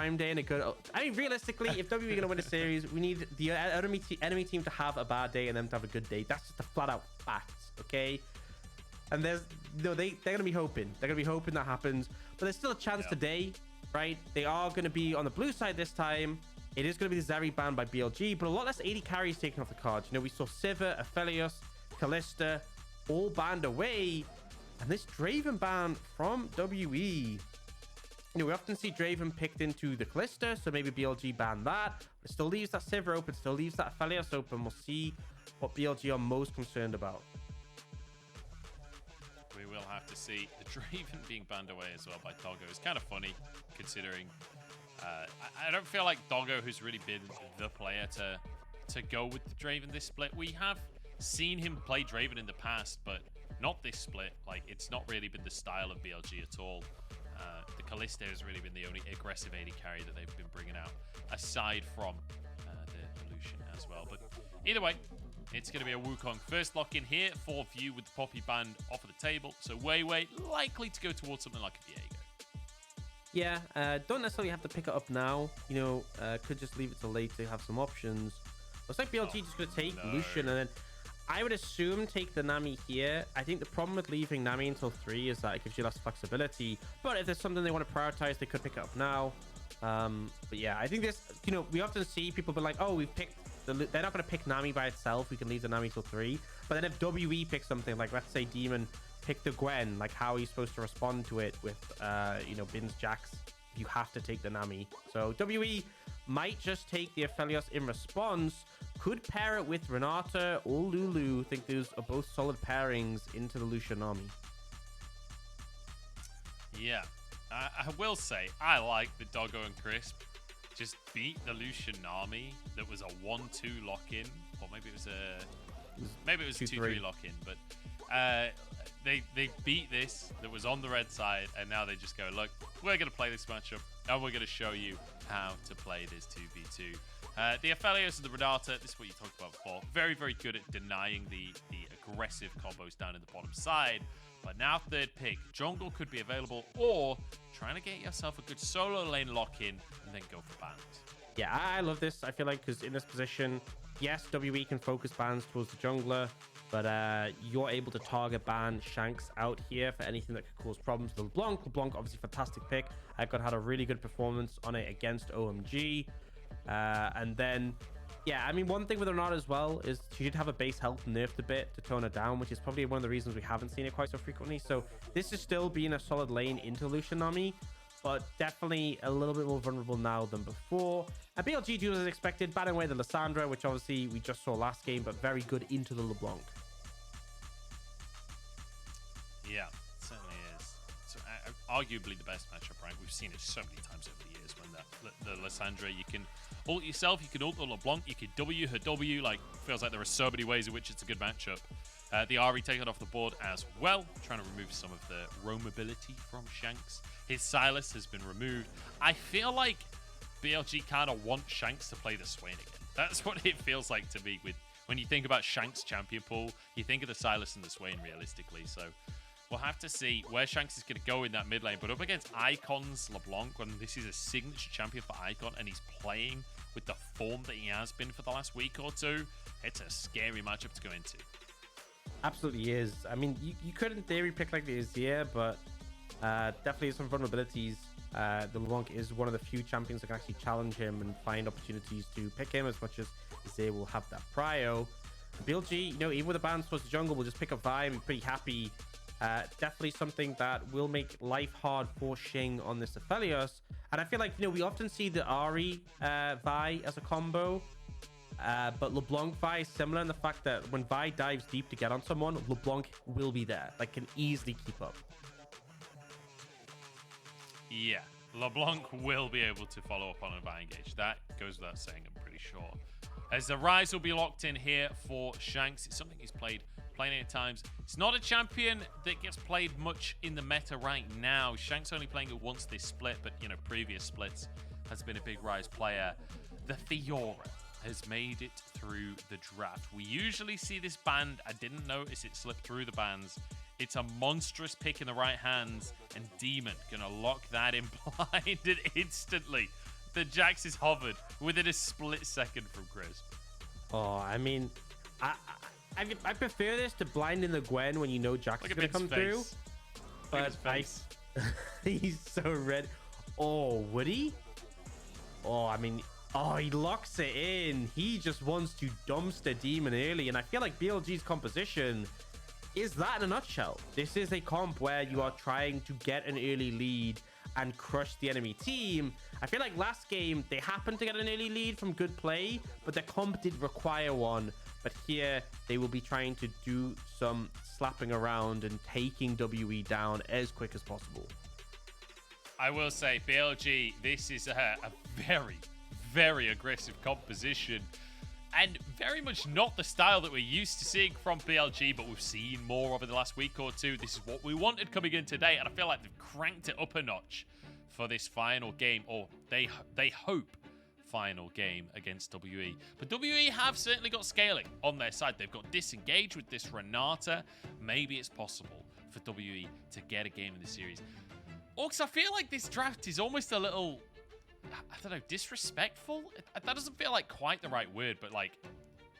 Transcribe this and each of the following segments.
Prime Day and a good... I mean, realistically, if WWE are going to win a series, we need the enemy team to have a bad day and them to have a good day. That's just a flat-out fact, okay? And they're going to be hoping. They're going to be hoping that happens. But there's still a chance today, right? They are going to be on the blue side this time. It is going to be the Zeri banned by BLG, but a lot less 80 carries taken off the cards. You know, we saw Sivir, Aphelios, Kalista all banned away. And this Draven ban from WE. You know, we often see Draven picked into the Kalista, so maybe BLG ban that. It still leaves that Sivir open, still leaves that Aphelios open. We'll see what BLG are most concerned about. We will have to see. The Draven being banned away as well by Doggo is kind of funny, considering I don't feel like Doggo has really been the player to go with the Draven this split. We have seen him play Draven in the past, but not this split. Like, it's not really been the style of BLG at all. The Kalista has really been the only aggressive AD carry that they've been bringing out, aside from the Lucian as well. But either way, it's going to be a Wukong first lock-in here for View with the Poppy band off of the table. So Wei likely to go towards something like a Diego. Yeah, don't necessarily have to pick it up now. You know, could just leave it till late to have some options. Looks like BLG just going to take Lucian, and then I would assume take the Nami here. I think the problem with leaving Nami until 3 is that it gives you less flexibility. But if there's something they want to prioritize, they could pick it up now. But yeah, I think this, you know, we often see people be like, oh, we've picked they're not going to pick Nami by itself. We can leave the Nami till 3. But then if WE picks something, like let's say Demon pick the Gwen, like how he's supposed to respond to it with, you know, Bins Jax, you have to take the Nami. So WE might just take the Aphelios in response, could pair it with Renata or Lulu. I think those are both solid pairings into the Lucian army. Yeah, I will say, I like the Doggo and Crisp just beat the Lucian army that was a 1-2 lock-in, or maybe it was a 2-3 lock-in, but they beat this that was on the red side, and now they just go, look, we're going to play this matchup, and we're going to show you how to play this 2v2. The Aphelios and the Renata, this is what you talked about before, very, very good at denying the aggressive combos down in the bottom side. But now third pick, jungle could be available, or trying to get yourself a good solo lane lock-in and then go for bans. Yeah, I love this. I feel like because in this position, yes, WE can focus bans towards the jungler, but you're able to target ban Shanks out here for anything that could cause problems. LeBlanc, obviously fantastic pick. Icon had a really good performance on it against OMG. And then, yeah, I mean, one thing with Renata as well is she did have a base health nerfed a bit to tone her down, which is probably one of the reasons we haven't seen it quite so frequently. So this is still being a solid lane into Lucian Nami, but definitely a little bit more vulnerable now than before. And BLG do as expected, batting away the Lissandra, which obviously we just saw last game, but very good into the LeBlanc. Yeah, it certainly is. So, arguably the best matchup, right? We've seen it so many times over the years when the Lissandra, you can ult yourself, you can ult the LeBlanc, you can W her W. Like, feels like there are so many ways in which it's a good matchup. The Ahri taken off the board as well, trying to remove some of the roamability from Shanks. His Silas has been removed. I feel like BLG kind of want Shanks to play the Swain again. That's what it feels like to me. With when you think about Shanks champion pool, you think of the Silas and the Swain realistically. So we'll have to see where Shanks is going to go in that mid lane. But up against Icon's LeBlanc, when this is a signature champion for Icon and he's playing with the form that he has been for the last week or two, it's a scary matchup to go into. Absolutely is. I mean, you could in theory pick like the Azir, but definitely some vulnerabilities. The LeBlanc is one of the few champions that can actually challenge him and find opportunities to pick him, as much as Azir will have that prio. BLG, you know, even with the bans towards the jungle, will just pick up Vi and be pretty happy. Definitely something that will make life hard for Xing on this Aphelios. And I feel like, you know, we often see the Ahri Vi as a combo. But LeBlanc Vi is similar in the fact that when Vi dives deep to get on someone, LeBlanc will be there. Like, can easily keep up. Yeah, LeBlanc will be able to follow up on a Vi engage. That goes without saying, I'm pretty sure. As the Rise will be locked in here for Shanks. It's something he's played plenty of times. It's not a champion that gets played much in the meta right now. Shanks only playing it once this split, but, you know, previous splits has been a big Rise player. The Fiora has made it through the draft. We usually see this banned. I didn't notice it slip through the bans. It's a monstrous pick in the right hands, and Demon gonna lock that in blinded instantly. that Jax is hovered within a split second from Crisp. Oh, I mean, I prefer this to blinding the Gwen when you know Jax is going to come through. But he's so red. Oh, would he? Oh, I mean, oh, he locks it in. He just wants to dumpster Demon early. And I feel like BLG's composition is that in a nutshell. This is a comp where you are trying to get an early lead and crush the enemy team. I feel like last game, they happened to get an early lead from good play, but the comp did require one. But here, they will be trying to do some slapping around and taking WE down as quick as possible. I will say, BLG, this is a very, very aggressive composition. And very much not the style that we're used to seeing from BLG, but we've seen more over the last week or two. This is what we wanted coming in today, and I feel like they've cranked it up a notch for this final game, or they hope final game against WE. But WE have certainly got scaling on their side. They've got disengaged with this Renata. Maybe it's possible for WE to get a game in the series. Orcs, I feel like this draft is almost a little, I don't know, disrespectful? That doesn't feel like quite the right word, but like,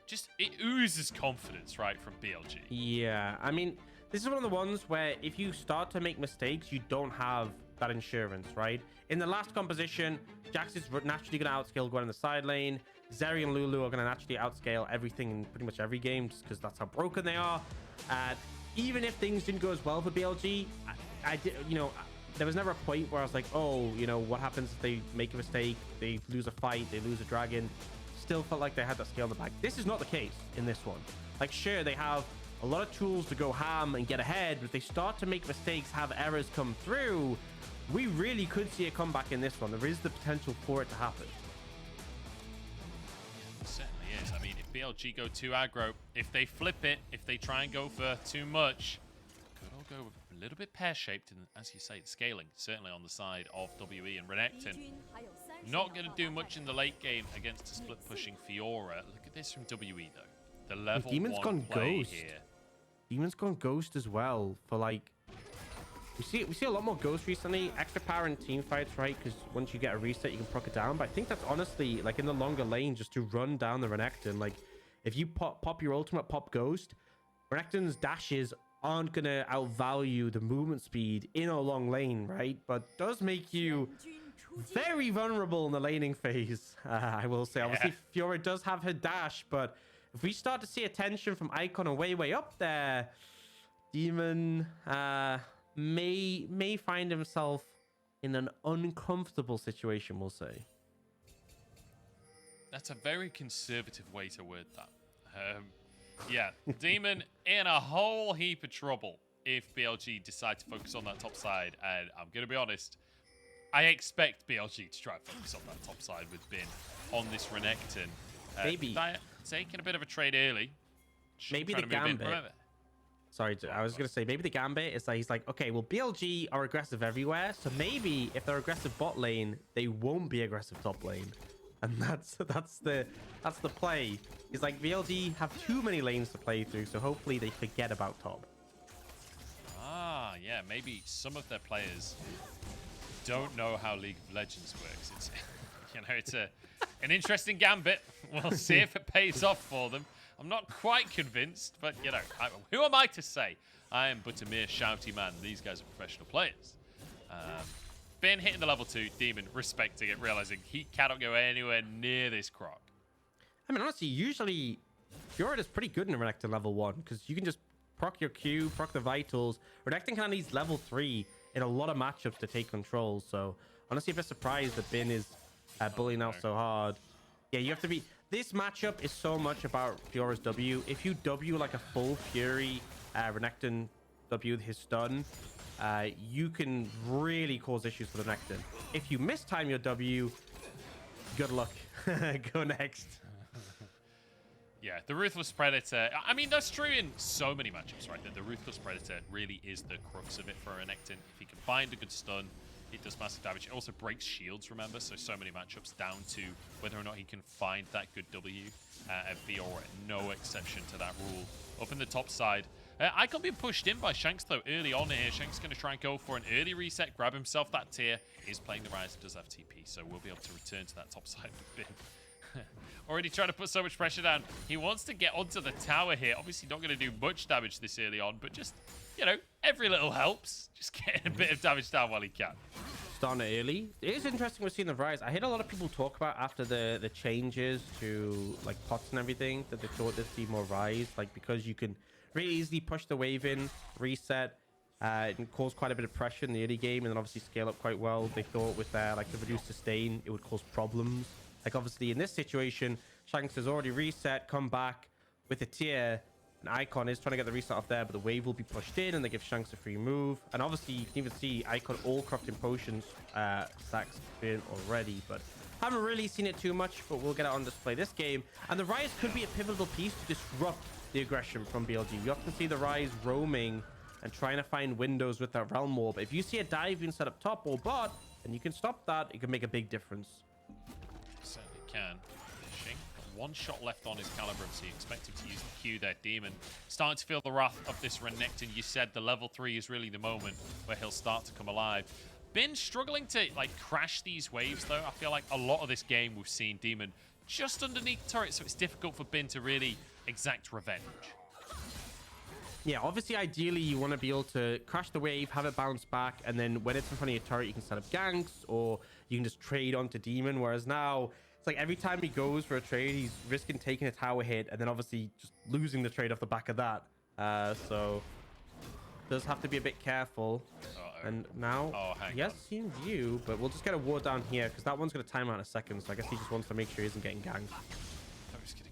just it oozes confidence, right, from BLG. Yeah, I mean, this is one of the ones where if you start to make mistakes, you don't have that insurance, right? In the last composition, Jax is naturally going to outscale Gwen in the side lane. Zeri and Lulu are going to naturally outscale everything in pretty much every game, just because that's how broken they are. Even if things didn't go as well for BLG, I did, you know, there was never a point where I was like, oh, you know, what happens if they make a mistake, they lose a fight, they lose a dragon. Still felt like they had that scale in the back. This is not the case in this one. Like, sure, they have a lot of tools to go ham and get ahead, but if they start to make mistakes, have errors come through, we really could see a comeback in this one. There is the potential for it to happen. It certainly is. I mean, if BLG go too aggro, if they flip it, if they try and go for too much, could all go a little bit pear-shaped, and as you say, scaling, certainly on the side of WE and Renekton. Not going to do much in the late game against a split-pushing Fiora. Look at this from WE, though. The level Demon's 1 gone play ghost. here. Demon's gone ghost as well for like, we see a lot more ghost recently. Extra power in team fights, right? Because once you get a reset, you can proc it down. But I think that's honestly like in the longer lane, just to run down the Renekton. Like if you pop your ultimate, pop ghost, Renekton's dashes aren't gonna outvalue the movement speed in a long lane, right? But does make you very vulnerable in the laning phase. I will say, obviously, Fiora does have her dash, but if we start to see attention from Icon and way up there, Demon may find himself in an uncomfortable situation, we'll say. That's a very conservative way to word that. Yeah, Demon in a whole heap of trouble if BLG decide to focus on that top side. And I'm going to be honest, I expect BLG to try and focus on that top side with Bin on this Renekton. Maybe taking a bit of a trade early. Maybe the Gambit. Sorry, I was going to say, maybe the Gambit is like, he's like, okay, well, BLG are aggressive everywhere. So maybe if they're aggressive bot lane, they won't be aggressive top lane. And that's the play. It's like BLG have too many lanes to play through, so hopefully they forget about top. Ah, yeah, maybe some of their players don't know how League of Legends works. It's, you know, it's an interesting gambit. We'll see if it pays off for them. I'm not quite convinced, but you know, who am I to say? I am but a mere shouty man. These guys are professional players. Ben hitting the level 2, Demon respecting it, realizing he cannot go anywhere near this Croc. I mean, honestly, usually Fiora is pretty good in Renekton level 1 because you can just proc your Q, proc the vitals. Renekton kind of needs level 3 in a lot of matchups to take control. So honestly, if I'm surprised that Bin is bullying out so hard. Yeah, you have to be... This matchup is so much about Fiora's W. If you W like a full Fury Renekton W with his stun, you can really cause issues for the Renekton. If you mistime your W, good luck. Go next. Yeah, the Ruthless Predator. I mean, that's true in so many matchups, right? That the Ruthless Predator really is the crux of it for Renekton. If he can find a good stun, it does massive damage. It also breaks shields, remember? So many matchups down to whether or not he can find that good W. And Fiora, no exception to that rule. Up in the top side, Icon being pushed in by Shanks, though, early on here. Shanks going to try and go for an early reset, grab himself that tier. Is playing the Rise, does have TP, so we'll be able to return to that top side with Bin. Already trying to put so much pressure down. He wants to get onto the tower here. Obviously not going to do much damage this early on, but just, you know, every little helps. Just getting a bit of damage down while he can. Starting it early. It is interesting we're seeing the Rise. I heard a lot of people talk about after the changes to like pots and everything that they thought they'd see more Rise, like because you can really easily push the wave in, reset, and cause quite a bit of pressure in the early game, and then obviously scale up quite well. They thought with like the reduced sustain, it would cause problems. Like obviously in this situation, Shanks has already reset, come back with a tier. An Icon is trying to get the reset off there, but the wave will be pushed in and they give Shanks a free move. And obviously you can even see Icon all crafting potions stacks in already, but haven't really seen it too much, but we'll get it on display this game. And the Rise could be a pivotal piece to disrupt the aggression from BLG. We often see the Rise roaming and trying to find windows with that Realm Orb. If you see a dive being set up top or bot, and you can stop that, it can make a big difference. Certainly can. Fishing. One shot left on his Calibrum, so you expect him to use the Q there. Demon starting to feel the wrath of this Renekton. You said the level 3 is really the moment where he'll start to come alive. Been struggling to like crash these waves though. I feel like a lot of this game we've seen Demon just underneath the turret, so it's difficult for Bin to really exact revenge. Yeah, obviously, ideally, you want to be able to crash the wave, have it bounce back, and then when it's in front of your turret, you can set up ganks, or you can just trade onto Demon, whereas now, it's like every time he goes for a trade, he's risking taking a tower hit, and then obviously just losing the trade off the back of that. So, does have to be a bit careful. And now, yes, in view, but we'll just get a ward down here, because that one's going to time out in a second, so I guess he just wants to make sure he isn't getting ganked.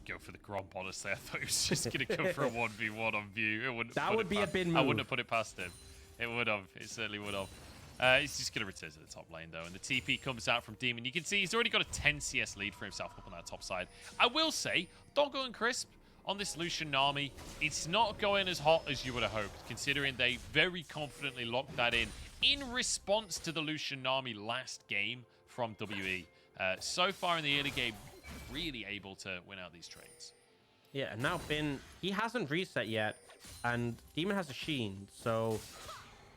Go for the Gromp, honestly. I thought he was just going to go for a 1v1 on view. That would be a bin move. I wouldn't have put it past him. It would have. It certainly would have. He's just going to return to the top lane, though. And the TP comes out from Demon. You can see he's already got a 10 CS lead for himself up on that top side. I will say, Doggo and Crisp on this Lucian Nami, it's not going as hot as you would have hoped, considering they very confidently locked that in response to the Lucian Nami last game from WE. So far in the early game, really able to win out these trades. Yeah, and now Bin, he hasn't reset yet, and Demon has a Sheen, so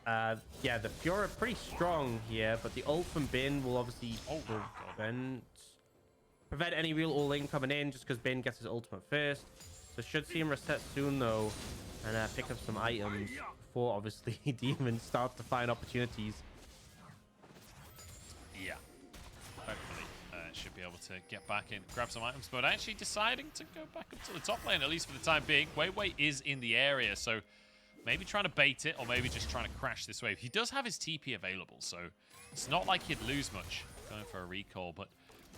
yeah, the Fiora pretty strong here, but the ult from Bin will obviously prevent any real all-in coming in, just because Bin gets his ultimate first. So should see him reset soon though, and pick up some items before obviously Demon starts to find opportunities. Yeah, hopefully should be able to get back and grab some items, but actually deciding to go back up to the top lane, at least for the time being. Weiwei is in the area, so maybe trying to bait it, or maybe just trying to crash this wave. He does have his TP available, so it's not like he'd lose much going for a recall, but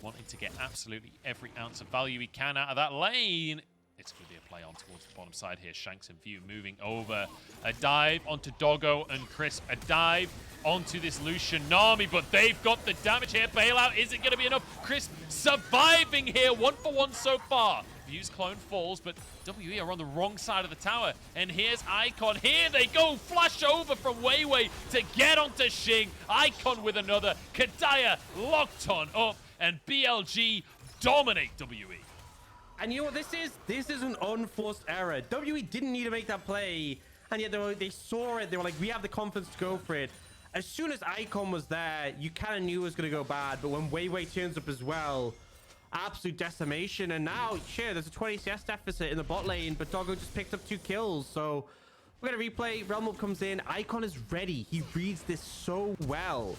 wanting to get absolutely every ounce of value he can out of that lane. It's going to be a play on towards the bottom side here. Shanks in view, moving over. A dive onto Doggo and Crisp. A dive onto this Lucian Nami, but they've got the damage here. Bailout, is it going to be enough? Crisp surviving here, 1-for-1 so far. View's clone falls, but WE are on the wrong side of the tower. And here's Icon. Here they go. Flash over from Weiwei to get onto Xing. Icon with another. Kadaya locked on up, and BLG dominate WE. And you know what this is? This is an unforced error. WE didn't need to make that play, and yet they saw it. They were like, we have the confidence to go for it. As soon as Icon was there, you kind of knew it was going to go bad, but when Weiwei turns up as well, absolute decimation. And now, sure, there's a 20 CS deficit in the bot lane, but Doggo just picked up 2 kills, so we're going to replay. Realm Orb comes in. Icon is ready. He reads this so well.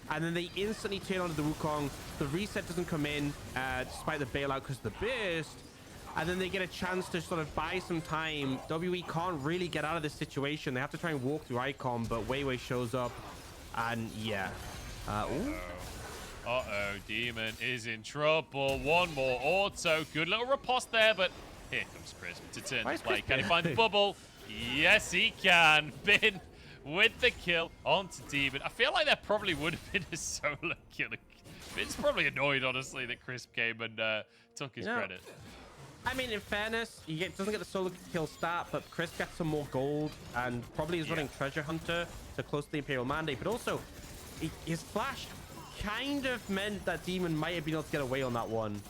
And then they instantly turn onto the Wukong. The reset doesn't come in, despite the bailout because of the burst. And then they get a chance to sort of buy some time. WE can't really get out of this situation. They have to try and walk through Icon, but Weiwei shows up. And yeah. Demon is in trouble. One more auto. Good little riposte there, but here comes Crisp to turn the play. Can he find the bubble? Yes, he can. Bin with the kill onto Demon. I feel like that probably would have been a solo kill. Bin's probably annoyed, honestly, that Crisp came and took his credit. I mean, in fairness, he doesn't get the solo kill stat, but Chris gets some more gold and probably is running Treasure Hunter to close to the Imperial Mandate. But also, his flash kind of meant that Demon might have been able to get away on that one.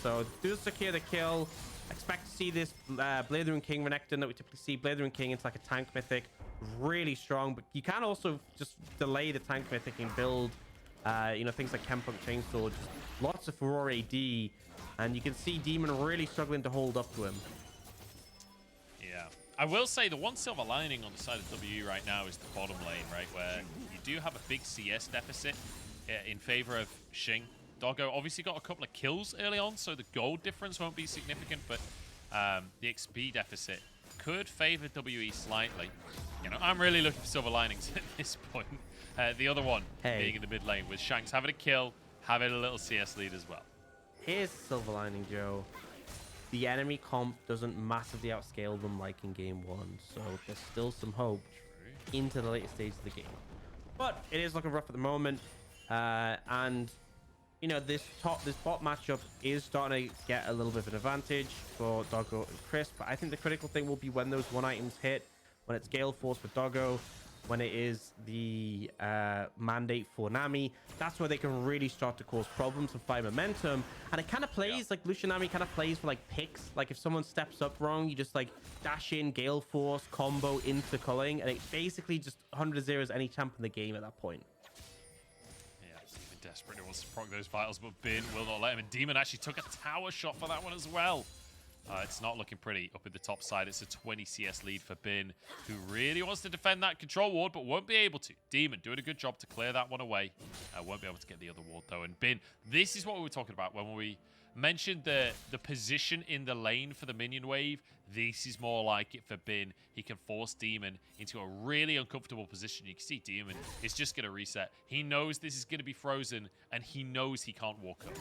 So does secure the kill. Expect to see this Blathering King Renekton that we typically see. Blathering King into like a tank mythic. Really strong, but you can also just delay the tank mythic and build, you know, things like Chempunk Chainsaw. Just lots of Furore AD. And you can see Demon really struggling to hold up to him. Yeah. I will say the one silver lining on the side of W right now is the bottom lane, right? Where you do have a big CS deficit in favor of Xing. Doggo obviously got a couple of kills early on, so the gold difference won't be significant, but the XP deficit could favor WE slightly. You know, I'm really looking for silver linings at this point. The other one being in the mid lane with Shanks having a kill, having a little CS lead as well. Here's the silver lining, Joe. The enemy comp doesn't massively outscale them like in Game 1, so there's still some hope into the later stages of the game. But it is looking rough at the moment, and you know, this bot matchup is starting to get a little bit of an advantage for Doggo and Chris, but I think the critical thing will be when those one items hit, when it's Gale Force for Doggo, when it is the mandate for Nami. That's where they can really start to cause problems and find momentum. And it kind of plays like Lucian Nami kind of plays for like picks. Like if someone steps up wrong, you just like dash in Gale Force combo into culling, and it basically just 100-0s any champ in the game at that point. Yeah, Demon desperately wants to proc those vitals, but Bin will not let him. And Demon actually took a tower shot for that one as well. It's not looking pretty up at the top side. It's a 20 CS lead for Bin, who really wants to defend that control ward, but won't be able to. Demon doing a good job to clear that one away. Won't be able to get the other ward, though. And Bin, this is what we were talking about when we mentioned the position in the lane for the minion wave. This is more like it for Bin. He can force Demon into a really uncomfortable position. You can see Demon is just going to reset. He knows this is going to be frozen, and he knows he can't walk up.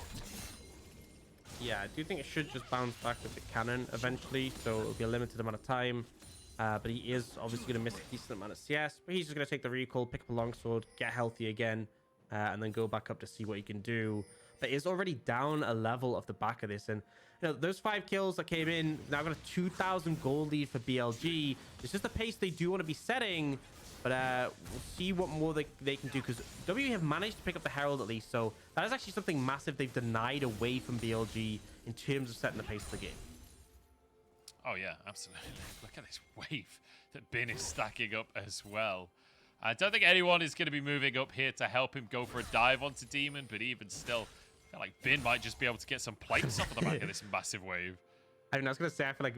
Yeah, I do think it should just bounce back with the cannon eventually, so it'll be a limited amount of time. But he is obviously going to miss a decent amount of CS, but he's just going to take the recall, pick up a longsword, get healthy again, and then go back up to see what he can do. But he's already down a level off the back of this, and you know, those 5 kills that came in, now got a 2,000 gold lead for BLG. It's just the pace they do want to be setting, but we'll see what more they can do, because W have managed to pick up the Herald at least, so that is actually something massive they've denied away from BLG in terms of setting the pace of the game. Oh yeah, absolutely. Look at this wave that Bin is stacking up as well. I don't think anyone is going to be moving up here to help him go for a dive onto Demon, but even still, I feel like Bin might just be able to get some plates off of the back of this massive wave. I mean, I was going to say, I feel like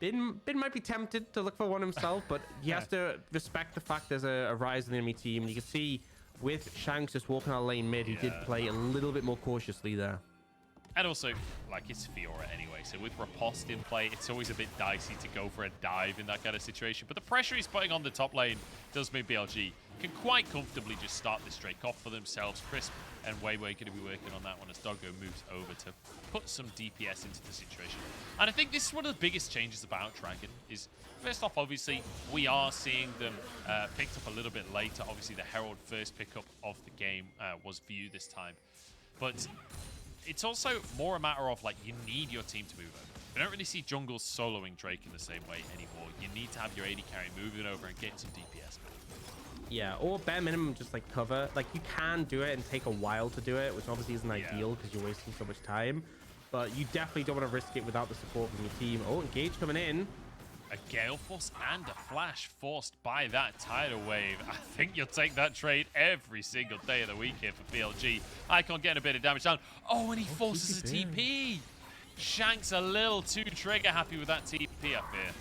Bin might be tempted to look for one himself, but he has to respect the fact there's a rise in the enemy team. And you can see with Shanks just walking out lane mid, he did play a little bit more cautiously there. And also, like, it's Fiora anyway, so with Riposte in play, it's always a bit dicey to go for a dive in that kind of situation. But the pressure he's putting on the top lane does mean BLG can quite comfortably just start this Drake off for themselves. Crisp and Weiwei going to be working on that one as Doggo moves over to put some DPS into the situation. And I think this is one of the biggest changes about Dragon is, first off, obviously, we are seeing them picked up a little bit later. Obviously, the Herald first pickup of the game was View this time. But it's also more a matter of, like, you need your team to move over. We don't really see jungles soloing Drake in the same way anymore. You need to have your AD carry moving over and getting some DPS. Yeah, or bare minimum, just, like, cover. Like, you can do it and take a while to do it, which obviously isn't ideal because you're wasting so much time. But you definitely don't want to risk it without the support from your team. Oh, Engage coming in. A Gale Force and a Flash forced by that Tidal Wave. I think you'll take that trade every single day of the week here for BLG. Icon getting a bit of damage down. Oh, and he forces a TP. Shanks a little too trigger happy with that TP up here.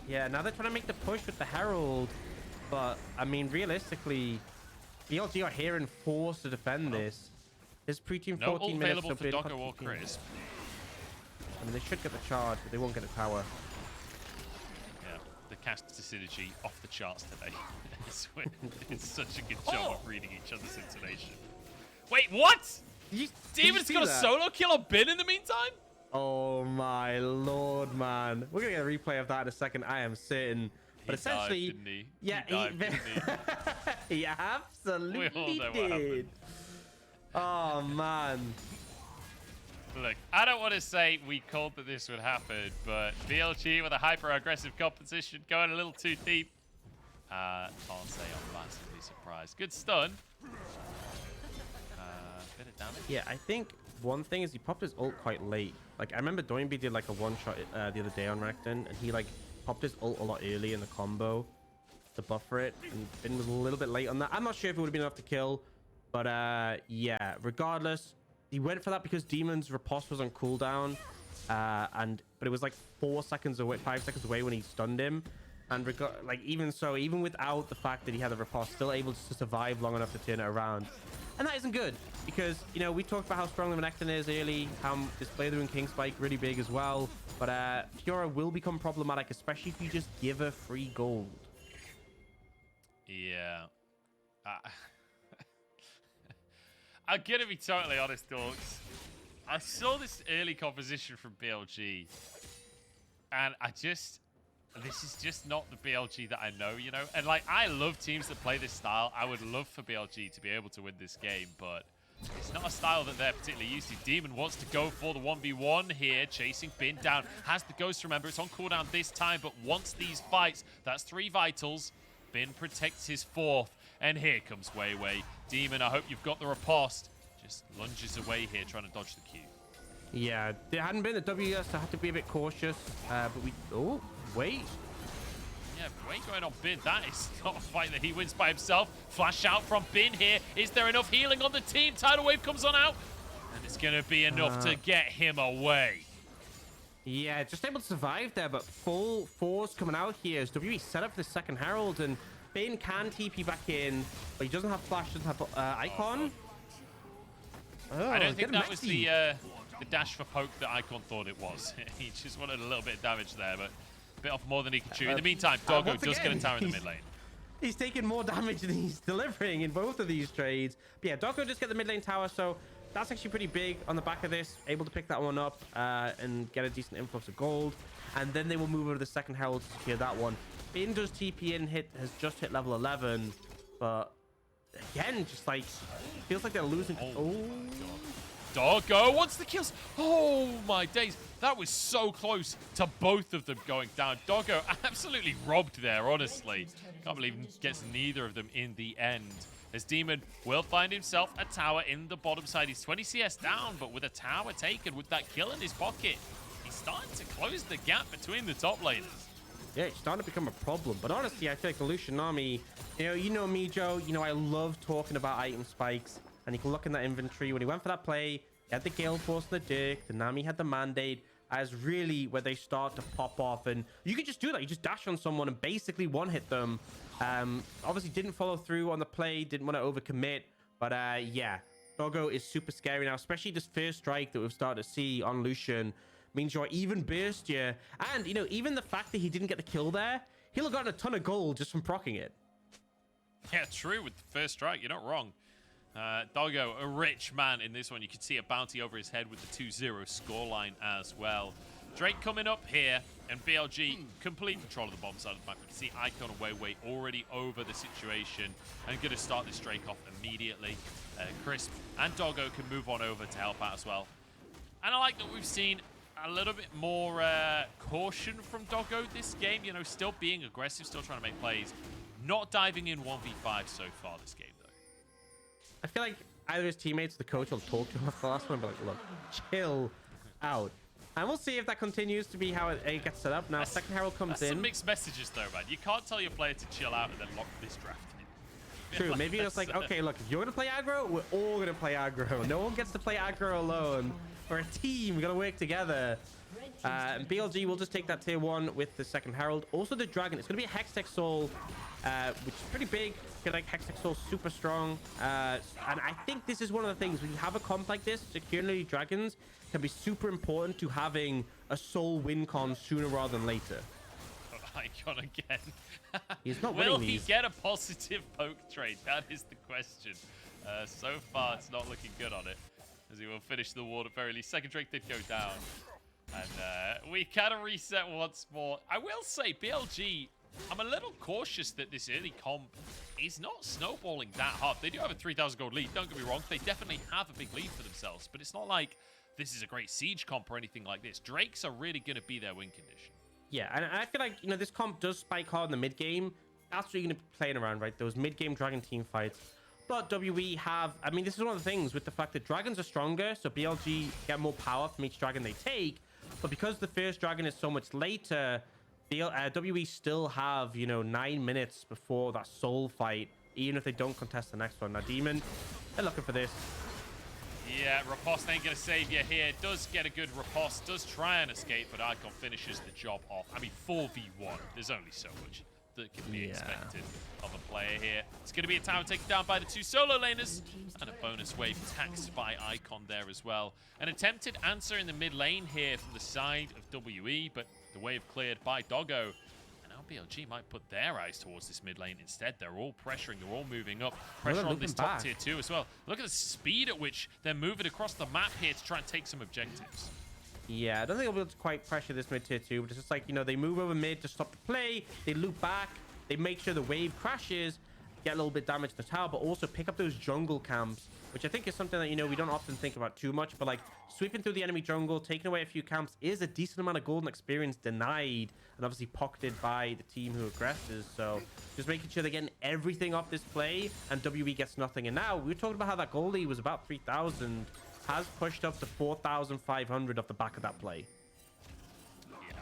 Yeah, now they're trying to make the push with the Herald. But, I mean, realistically, BLG are here and forced to defend this. There's pre-team 14 minutes. Available for Doggo or Crisp. I mean, they should get the charge, but they won't get a tower. The caster synergy off the charts today. It's such a good job of reading each other's intonation. Wait, what? Demon's got a solo kill on Bin in the meantime? Oh my lord, man. We're going to get a replay of that in a second, I am certain. But essentially, dived, didn't he? Yeah, he dived, didn't he? he absolutely we all know what did. Oh, man. Look, I don't want to say we called that this would happen, but BLG with a hyper-aggressive composition going a little too deep. Can't say I'm massively surprised. Good stun. Bit of damage. Yeah, I think one thing is he popped his ult quite late. Like, I remember Doinby did like a one-shot the other day on Renekton, and he like popped his ult a lot early in the combo to buffer it, and Bin was a little bit late on that. I'm not sure if it would have been enough to kill, but yeah, regardless, he went for that because Demon's riposte was on cooldown, but it was like 5 seconds away when he stunned him. And like, even so, even without the fact that he had the riposte, still able to survive long enough to turn it around. And that isn't good because, you know, we talked about how strong the Renekton is early, how this playthrough in King Spike really big as well. But Fiora will become problematic, especially if you just give her free gold. Yeah. I'm going to be totally honest, dogs. I saw this early composition from BLG, and this is just not the BLG that I know, you know? And, like, I love teams that play this style. I would love for BLG to be able to win this game, but it's not a style that they're particularly used to. Demon wants to go for the 1v1 here, chasing Bin down. Has the Ghost, remember, it's on cooldown this time, but wants these fights. That's 3 vitals. Bin protects his 4th, and here comes Wei Wei. Demon, I hope you've got the riposte. Just lunges away here, trying to dodge the Q. Yeah, there hadn't been the WS, so I had to be a bit cautious, but we... Oh, wait. Yeah, Wei going on Bin. That is not a fight that he wins by himself. Flash out from Bin here. Is there enough healing on the team? Tidal Wave comes on out, and it's going to be enough to get him away. Yeah, just able to survive there, but full force coming out here as WE set up for the second Herald, and Bin can TP back in, but he doesn't have flash, doesn't have Icon. I don't think that was the dash for poke that Icon thought it was. He just wanted a little bit of damage there, but a bit off more than he could chew. In the meantime, Doggo does get a tower in the mid lane. He's taking more damage than he's delivering in both of these trades. But yeah, Doggo just get the mid lane tower, so that's actually pretty big on the back of this. Able to pick that one up and get a decent influx of gold. And then they will move over to the second Herald to secure that one. Bin does TP in, has just hit level 11, but again, just like, feels like they're losing. Oh. Doggo wants the kills. Oh my days. That was so close to both of them going down. Doggo absolutely robbed there, honestly. Can't believe he gets neither of them in the end. As Demon will find himself a tower in the bottom side. He's 20 CS down, but with a tower taken, with that kill in his pocket, he's starting to close the gap between the top laners. Yeah, it's starting to become a problem. But honestly, I feel like the Lucian army, you know me, Joe. You know, I love talking about item spikes. And you can look in that inventory. When he went for that play, he had the Gale Force and the Dirk. The Nami had the Mandate. As really where they start to pop off. And you can just do that. You just dash on someone and basically one-hit them. Obviously didn't follow through on the play. Didn't want to overcommit. But yeah, Doggo is super scary now. Especially this first strike that we've started to see on Lucian. Means you're even burst here. And, you know, even the fact that he didn't get the kill there, he'll have gotten a ton of gold just from proccing it. Yeah, true. With the first strike, you're not wrong. Doggo, a rich man in this one. You can see a bounty over his head with the 2-0 scoreline as well. Drake coming up here, and BLG complete control of the bottom side of the map. You can see Icon and Wei Wei already over the situation and going to start this Drake off immediately. Crisp and Doggo can move on over to help out as well. And I like that we've seen a little bit more caution from Doggo this game. You know, still being aggressive, still trying to make plays. Not diving in 1v5 so far this game, though. I feel like either his teammates or the coach will talk to him after the last one, but like, look, chill out. And we'll see if that continues to be how it gets set up. Now, second Herald comes in. Some mixed messages, though, man. You can't tell your player to chill out and then lock this draft in. True. Maybe it's like, okay, look, if you're going to play aggro, we're all going to play aggro. No one gets to play aggro alone. We're a team. We're going to work together. And BLG will just take that tier 1 with the second Herald. Also, the Dragon. It's going to be a Hextech Soul, which is pretty big. Like Hextech Soul, super strong. And I think this is one of the things. When you have a comp like this, security dragons can be super important to having a Soul win con sooner rather than later. Icon again. He's not Will winning he these. get a positive poke trade? That is the question. So far, it's not looking good on it, as he will finish the ward at very least. Second Drake did go down. And we kind of reset once more. I will say, BLG, I'm a little cautious that this early comp is not snowballing that hard. They do have a 3,000 gold lead, don't get me wrong. They definitely have a big lead for themselves, but it's not like this is a great siege comp or anything like this. Drakes are really going to be their win condition. Yeah, and I feel like, you know, this comp does spike hard in the mid game. That's what you're going to be playing around, right? Those mid game Dragon team fights. But WE have, I mean, this is one of the things with the fact that dragons are stronger, so BLG get more power from each dragon they take. But because the first dragon is so much later, WE still have, you know, 9 minutes before that soul fight, even if they don't contest the next one. Now, Demon, they're looking for this. Yeah, Riposte ain't going to save you here. Does get a good Riposte, does try and escape, but Icon finishes the job off. I mean, 4v1, there's only so much that can be expected of a player here. It's going to be a tower taken down by the 2 solo laners, and a bonus wave taxed by Icon there as well. An attempted answer in the mid lane here from the side of WE, but the wave cleared by Doggo. And now BLG might put their eyes towards this mid lane instead. They're all pressuring, they're all moving up. Pressure on this top tier 2 as well. Look at the speed at which they're moving across the map here to try and take some objectives. Yeah, I don't think they'll be able to quite pressure this mid tier 2, but it's just like, you know, they move over mid to stop the play, they loop back, they make sure the wave crashes, get a little bit damage to the tower, but also pick up those jungle camps, which I think is something that, you know, we don't often think about too much, but like sweeping through the enemy jungle, taking away a few camps is a decent amount of golden experience denied and obviously pocketed by the team who aggresses. So just making sure they're getting everything off this play and WE gets nothing. And now we were talking about how that goalie was about 3,000, has pushed up to 4,500 off the back of that play. Yeah,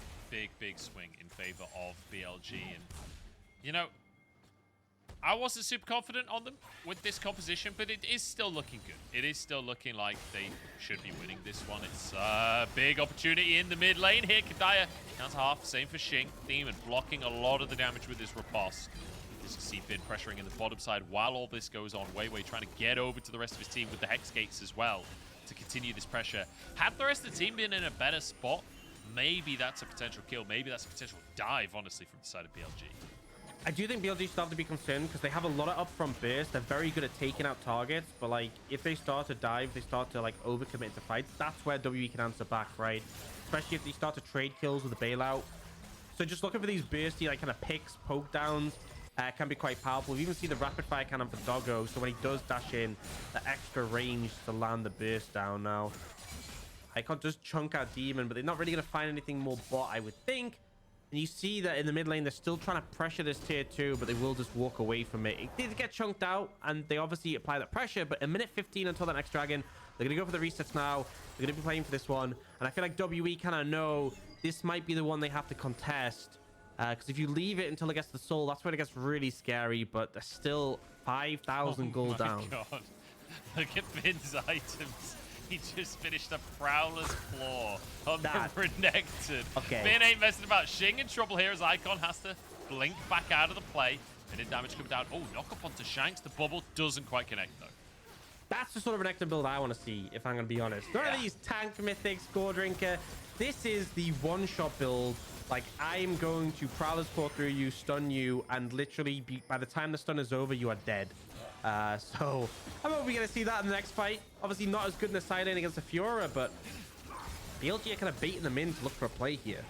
big swing in favor of BLG. And, you know, I wasn't super confident on them with this composition, but it is still looking good. It is still looking like they should be winning this one. It's a big opportunity in the mid lane here. Kadaya counts half, same for Xing. Demon blocking a lot of the damage with his riposte. This is Seafin pressuring in the bottom side while all this goes on. Weiwei trying to get over to the rest of his team with the Hex Gates as well to continue this pressure. Had the rest of the team been in a better spot, maybe that's a potential kill. Maybe that's a potential dive, honestly, from the side of BLG. I do think BLG still have to be concerned because they have a lot of upfront burst. They're very good at taking out targets, but like if they start to dive, they start to like overcommit to fights. That's where WE can answer back, right? Especially if they start to trade kills with a bailout. So just looking for these bursty like kind of picks, poke downs can be quite powerful. We even see the rapid fire cannon for Doggo. So when he does dash in, the extra range to land the burst down. Now Icon does chunk out Demon, but they're not really going to find anything more bot, I would think. And you see that in the mid lane, they're still trying to pressure this tier 2, but they will just walk away from it. It did get chunked out, and they obviously apply that pressure, but a minute 15 until that next dragon. They're going to go for the resets now. They're going to be playing for this one. And I feel like WE kind of know this might be the one they have to contest. Because if you leave it until it gets the soul, that's when it gets really scary, but they're still 5,000 gold down. Oh my god. Look at Vin's items. He just finished a Prowler's Claw on the Renekton. Okay. Finn ain't messing about. Xing in trouble here as Icon has to blink back out of the play. Minute damage coming down. Oh, knock up onto Shanks. The bubble doesn't quite connect, though. That's the sort of Renekton build I want to see, if I'm going to be honest. None of these tank mythics, score drinker. This is the one-shot build. Like, I'm going to Prowler's Claw through you, stun you, and literally, by the time the stun is over, you are dead. So I'm hoping we're going to see that in the next fight. Obviously not as good in the side lane against the Fiora, but BLG are kind of baiting them in to look for a play here.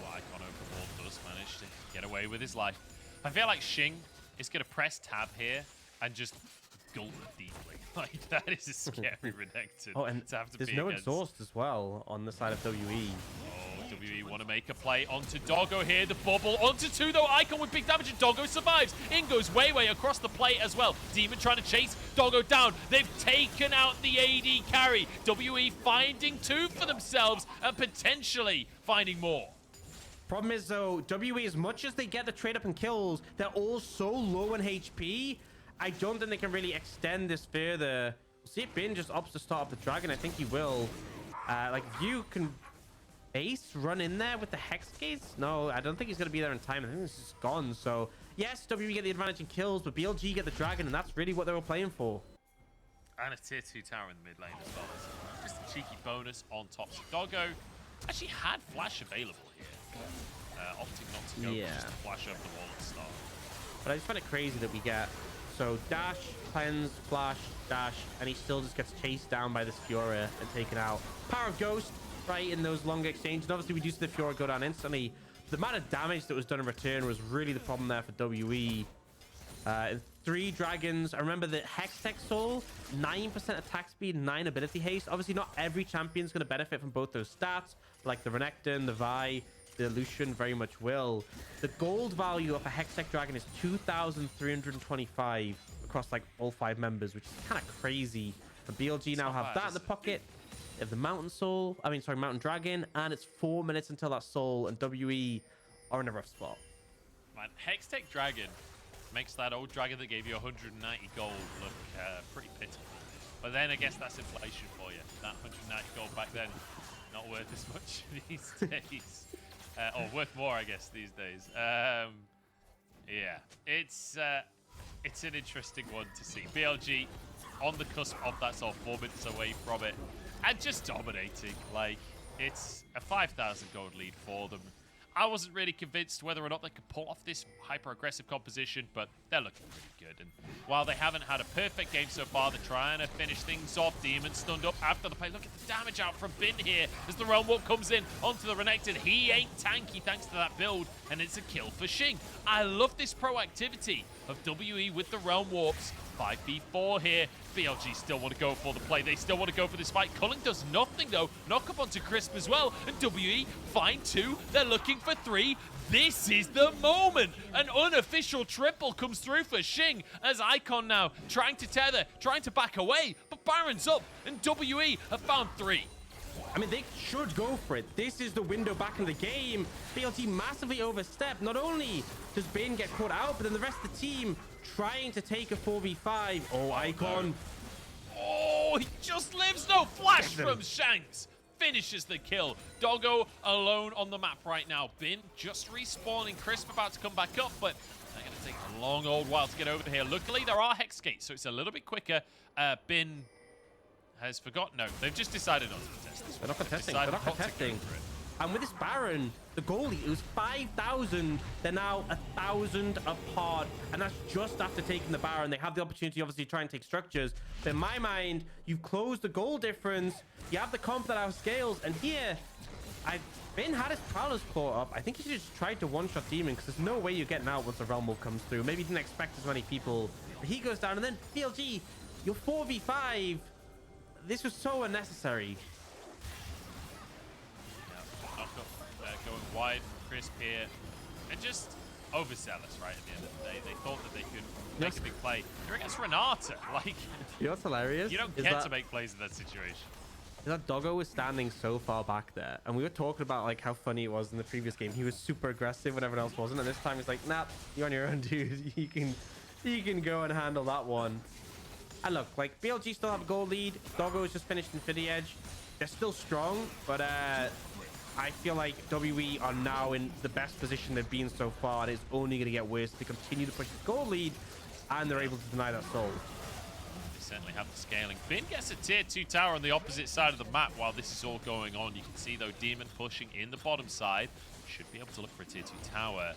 Oh, Icon overboard does manage to get away with his life. I feel like Xing is going to press tab here and just gulp deeply. Like, that is a scary Renekton. Oh, and to have to there's be no against. Exhaust as well on the side of WE. WE want to make a play onto Doggo here. The bubble onto 2, though. Icon with big damage, and Doggo survives. In goes Weiwei across the play as well. Demon trying to chase Doggo down. They've taken out the AD carry. WE finding 2 for themselves and potentially finding more. Problem is, though, WE, as much as they get the trade up and kills, they're all so low in HP. I don't think they can really extend this further. We'll see if Bin just opts to start up the dragon. I think he will. Like, you can base run in there with the Hex Gates? No, I don't think he's going to be there in time. I think this is gone. So, yes, WE get the advantage in kills, but BLG get the dragon, and that's really what they were playing for. And a tier 2 tower in the mid lane as well. Just a cheeky bonus on top. So Doggo actually had flash available here. Opting not to go, but just to flash over the wall at the start. But I just find it crazy that we get so dash, cleanse, flash, dash, and he still just gets chased down by this Fiora and taken out. Power of Ghost, right, in those long exchanges. And obviously, we do see the Fiora go down instantly. The amount of damage that was done in return was really the problem there for WE. 3 dragons. I remember the Hextech Soul, 9% attack speed, 9 ability haste. Obviously, not every champion's going to benefit from both those stats, like the Renekton, the Vi, the Lucian very much will. The gold value of a Hextech Dragon is 2,325 across like all 5 members, which is kind of crazy. But BLG now have that in the pocket. They have the Mountain Soul. I mean, sorry, Mountain Dragon. And it's 4 minutes until that Soul. And WE are in a rough spot. Man, Hextech Dragon makes that old dragon that gave you 190 gold look pretty pitiful. But then I guess that's inflation for you. That 190 gold back then, not worth as much these days. Or worth more, I guess, these days. Yeah, it's an interesting one to see. BLG on the cusp of that, sort of 4 minutes away from it, and just dominating. Like, it's a 5,000 gold lead for them. I wasn't really convinced whether or not they could pull off this hyper-aggressive composition, but they're looking pretty good. And while they haven't had a perfect game so far, they're trying to finish things off. Demon stunned up after the play. Look at the damage out from Bin here as the Realm Warp comes in onto the Renekton. He ain't tanky thanks to that build, and it's a kill for Xing. I love this proactivity of WE with the Realm Warps. 5v4 here. BLG still want to go for the play. They still want to go for this fight. Culling does nothing, though. Knock up onto Crisp as well. And WE find 2. They're looking for 3. This is the moment. An unofficial triple comes through for Xing as Icon now trying to tether, trying to back away. But Baron's up, and WE have found 3. I mean, they should go for it. This is the window back in the game. BLG massively overstepped. Not only does Bane get caught out, but then the rest of the team trying to take a 4v5. Oh, Icon. Oh, he just lives. No, flash from Shanks. Finishes the kill. Doggo alone on the map right now. Bin just respawning. Crisp about to come back up, but they're going to take a long old while to get over here. Luckily, there are Hex Gates, so it's a little bit quicker. Bin has forgotten. No, they've just decided not to contest this. They're not contesting. They're not contesting. And with this Baron, the goalie, it was 5,000. They're now 1,000 apart. And that's just after taking the Baron. They have the opportunity, obviously, to try and take structures. But in my mind, you've closed the goal difference. You have the comp that outscales. And here, Finn had his Prowlers caught up. I think he should just try to one-shot Demon, because there's no way you're getting out once the Realm Wolf comes through. Maybe he didn't expect as many people. But he goes down. And then BLG, you're 4v5. This was so unnecessary. Going wide from Crisp here, and just overzealous right at the end of the day. They thought that they could make a big play. They're against Renata. Like, you know what's hilarious? You don't get to make plays in that situation. That Doggo was standing so far back there, and we were talking about like how funny it was in the previous game. He was super aggressive when everyone else wasn't, and this time he's like, nah, you're on your own, dude. You can go and handle that one. And look, like, BLG still have a goal lead. Doggo is just finished Infinity Edge. They're still strong, but I feel like WE are now in the best position they've been so far. And it's only going to get worse. They continue to push the goal lead, and they're able to deny that soul. They certainly have the scaling. Finn gets a tier 2 tower on the opposite side of the map while this is all going on. You can see, though, Demon pushing in the bottom side. Should be able to look for a tier 2 tower.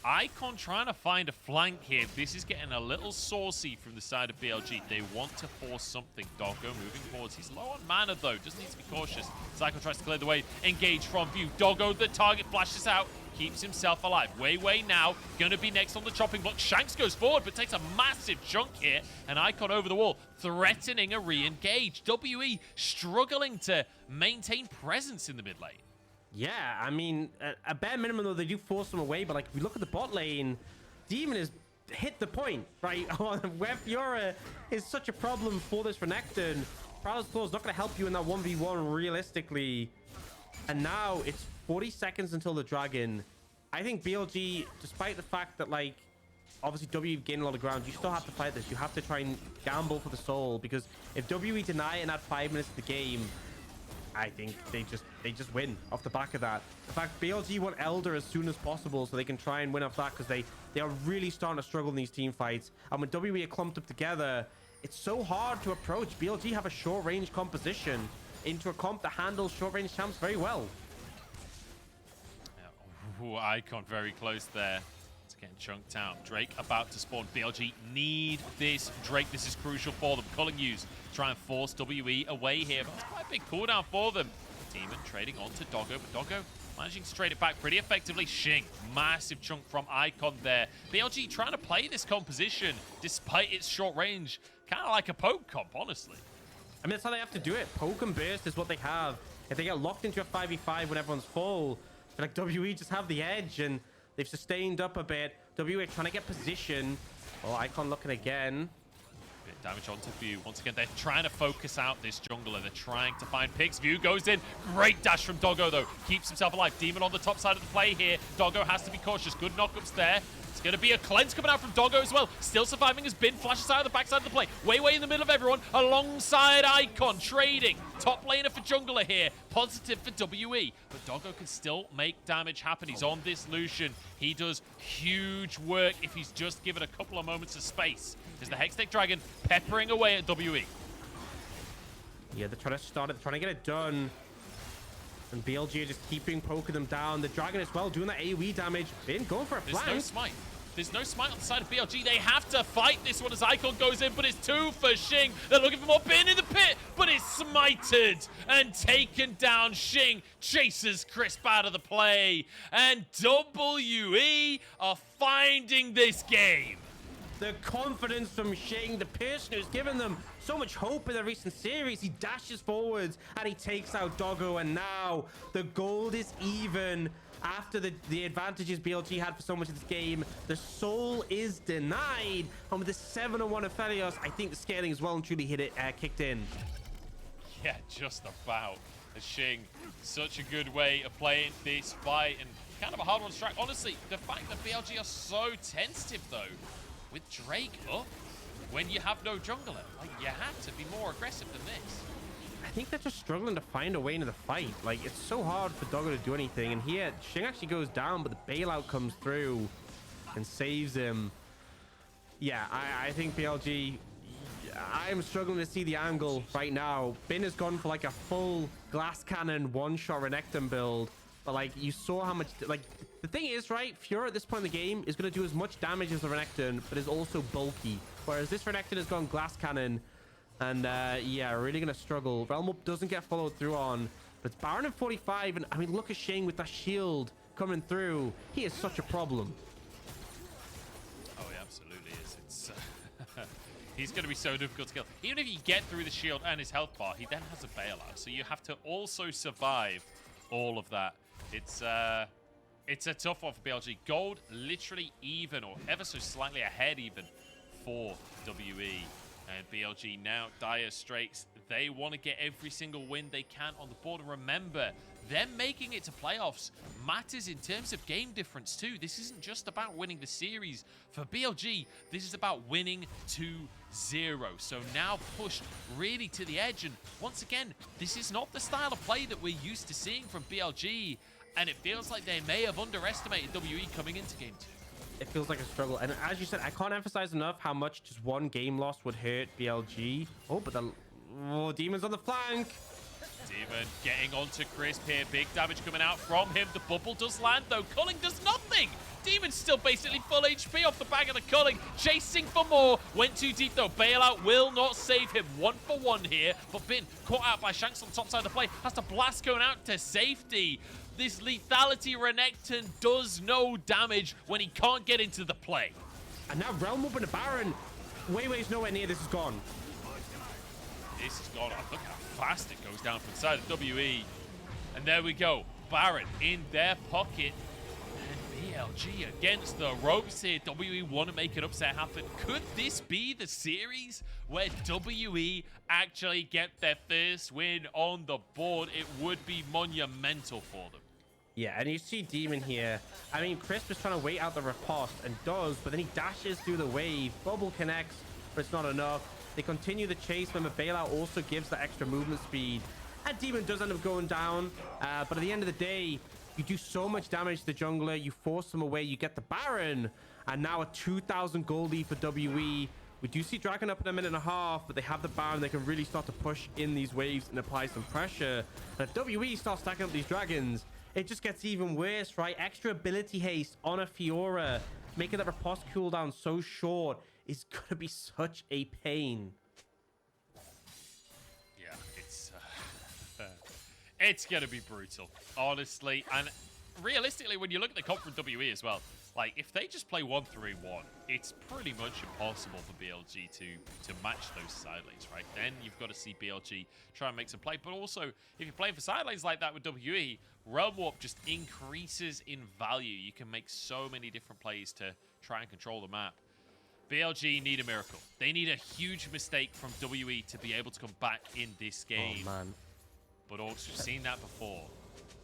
Icon trying to find a flank here. This is getting a little saucy from the side of BLG. They want to force something. Doggo moving forwards. He's low on mana, though. Just needs to be cautious. Icon tries to clear the way. Engage from view. Doggo, the target, flashes out. Keeps himself alive. Way now. Gonna be next on the chopping block. Shanks goes forward, but takes a massive chunk here. And Icon over the wall, threatening a re-engage. WE struggling to maintain presence in the mid lane. Yeah, I mean, a bare minimum, though, they do force them away. But, like, if we look at the bot lane, Demon has hit the point, right? Where Fiora is such a problem for this Renekton. Prowler's Claw is not going to help you in that 1v1 realistically. And now it's 40 seconds until the Dragon. I think BLG, despite the fact that, like, obviously WE gained a lot of ground, you still have to fight this. You have to try and gamble for the soul. Because if WE deny it in that 5 minutes of the game, I think they just win off the back of that. In fact, BLG want Elder as soon as possible so they can try and win off that, because they are really starting to struggle in these team fights. And when WE are clumped up together, it's so hard to approach. BLG have a short-range composition into a comp that handles short-range champs very well. Yeah. Ooh, Icon very close there. It's getting chunked out. Drake about to spawn. BLG need this Drake. This is crucial for them. Culling use. Try and force WE away here. But it's quite a big cooldown for them. Demon trading on to Doggo, but Doggo managing to trade it back pretty effectively. Xing, massive chunk from Icon there. BLG trying to play this composition despite its short range. Kind of like a poke comp, honestly. I mean, that's how they have to do it. Poke and burst is what they have. If they get locked into a 5v5 when everyone's full, like WE just have the edge, and they've sustained up a bit. WE trying to get position. Oh, Icon looking again. Bit of damage onto View. Once again, they're trying to focus out this jungler. They're trying to find picks. View goes in. Great dash from Doggo, though. Keeps himself alive. Demon on the top side of the play here. Doggo has to be cautious. Good knockups there. It's going to be a cleanse coming out from Doggo as well. Still surviving as Bin flashes out of the backside of the play. Way in the middle of everyone. Alongside Icon. Trading. Top laner for jungler here. Positive for WE. But Doggo can still make damage happen. He's on this Lucian. He does huge work if he's just given a couple of moments of space. There's the Hextech Dragon peppering away at WE. Yeah, they're trying to start it. They're trying to get it done. And BLG are just keeping poking them down. The Dragon as well doing that AoE damage. Bin going for a flank. There's no smite. There's no smite on the side of BLG. They have to fight this one as Icon goes in, but it's 2 for Xing. They're looking for more. Bin in the pit, but it's smited and taken down. Xing chases Crisp out of the play. And WE are finding this game. The confidence from Xing, the person who's given them so much hope in the recent series. He dashes forwards and he takes out Doggo, and now the gold is even. After the advantages BLG had for so much of this game, the soul is denied. And with the 7-1 of Felios, I think the scaling as well and truly kicked in. Yeah, just about. Xing, such a good way of playing this fight, and kind of a hard one to strike. Honestly, the fact that BLG are so tentative, though, with Drake up, when you have no jungler, like, you have to be more aggressive than this. I think they're just struggling to find a way into the fight. Like, it's so hard for Doggo to do anything. And here, Xing actually goes down, but the bailout comes through and saves him. Yeah, I think BLG... I'm struggling to see the angle right now. Bin has gone for, like, a full glass cannon one-shot Renekton build. But, like, you saw how much... Like, the thing is, right, Fiora at this point in the game is going to do as much damage as the Renekton, but is also bulky. Whereas this Renekton has gone glass cannon. And, yeah, really going to struggle. Realm Up doesn't get followed through on. But it's Baron at 45. And, I mean, look at Xing with that shield coming through. He is such a problem. Oh, he absolutely is. It's... He's going to be so difficult to kill. Even if you get through the shield and his health bar, he then has a bailout. So you have to also survive all of that. It's a tough one for BLG. Gold literally even, or ever so slightly ahead even, for WE. And BLG now, dire straits. They want to get every single win they can on the board. And remember, them making it to playoffs matters in terms of game difference too. This isn't just about winning the series. For BLG, this is about winning 2-0. So now pushed really to the edge. And once again, this is not the style of play that we're used to seeing from BLG. And it feels like they may have underestimated WE coming into Game 2. It feels like a struggle. And as you said, I can't emphasize enough how much just one game loss would hurt BLG. Oh, but the Demon's on the flank. Demon getting onto Crisp here. Big damage coming out from him. The bubble does land, though. Culling does nothing. Demon's still basically full HP off the back of the Culling. Chasing for more. Went too deep, though. Bailout will not save him. 1-for-1 here. But Bin caught out by Shanks on the top side of the play. Has to blast going out to safety. This lethality Renekton does no damage when he can't get into the play. And now Realm Up in the Baron. Wayway's nowhere near. This is gone. This is gone. Look how fast it goes down from the side of WE. And there we go. Baron in their pocket. And BLG against the ropes here. WE want to make an upset happen. Could this be the series where WE actually get their first win on the board? It would be monumental for them. Yeah, and you see Demon here. I mean, Crisp is trying to wait out the riposte and does, but then he dashes through the wave. Bubble connects, but it's not enough. They continue the chase when the bailout also gives the extra movement speed. And Demon does end up going down, but at the end of the day, you do so much damage to the jungler, you force them away, you get the Baron, and now a 2,000 gold lead for WE. We do see Dragon up in a minute and a half, but they have the Baron. They can really start to push in these waves and apply some pressure. And if WE starts stacking up these Dragons, it just gets even worse, right? Extra ability haste on a Fiora, making that riposte cooldown so short is going to be such a pain. Yeah, it's going to be brutal, honestly. And realistically, when you look at the comp from WE as well, like, if they just play 1-3-1, it's pretty much impossible for BLG to match those side lanes, right? Then you've got to see BLG try and make some play. But also, if you're playing for side lanes like that with WE, Realm Warp just increases in value. You can make so many different plays to try and control the map. BLG need a miracle. They need a huge mistake from WE to be able to come back in this game. Oh, man. But Orcs, we've seen that before.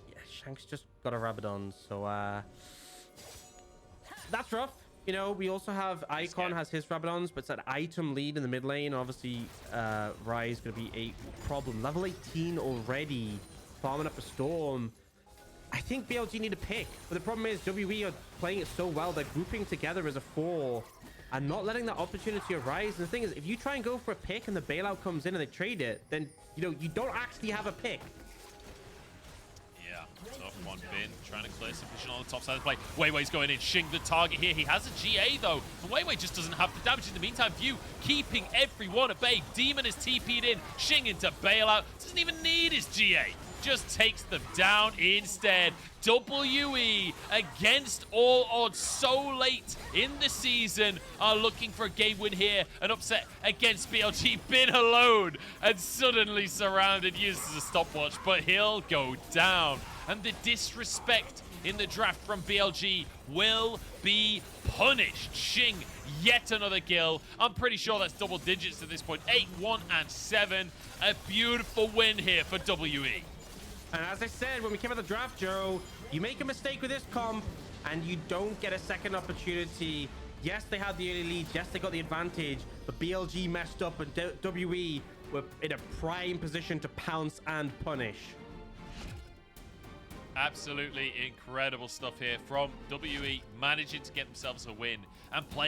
Yeah, Shank's just got a Rabadon, so that's rough. You know, we also have Icon has his Rabadons, but it's an item lead in the mid lane. Obviously, Rise going to be a problem. Level 18 already, farming up a Storm. I think BLG need a pick, but the problem is WE are playing it so well. They're grouping together as a 4 and not letting that opportunity arise. And the thing is, if you try and go for a pick and the bailout comes in and they trade it, then, you know, you don't actually have a pick. Yeah, tough one. Bin trying to clear some vision on the top side of the play. Weiwei's going in, Xing the target here. He has a GA though, and Weiwei just doesn't have the damage. In the meantime, View keeping everyone at bay. Demon is TP'd in, Xing into bailout. Doesn't even need his GA. Just takes them down instead. WE, against all odds, so late in the season, are looking for a game win here. An upset against BLG. Bin alone and suddenly surrounded, uses a stopwatch, but he'll go down. And the disrespect in the draft from BLG will be punished. Xing, yet another kill. I'm pretty sure that's double digits at this point. 8, 1, and 7. A beautiful win here for WE. And as I said, when we came out of the draft, Joe, you make a mistake with this comp and you don't get a second opportunity. Yes, they had the early lead. Yes, they got the advantage, but BLG messed up and WE were in a prime position to pounce and punish. Absolutely incredible stuff here from WE, managing to get themselves a win and playing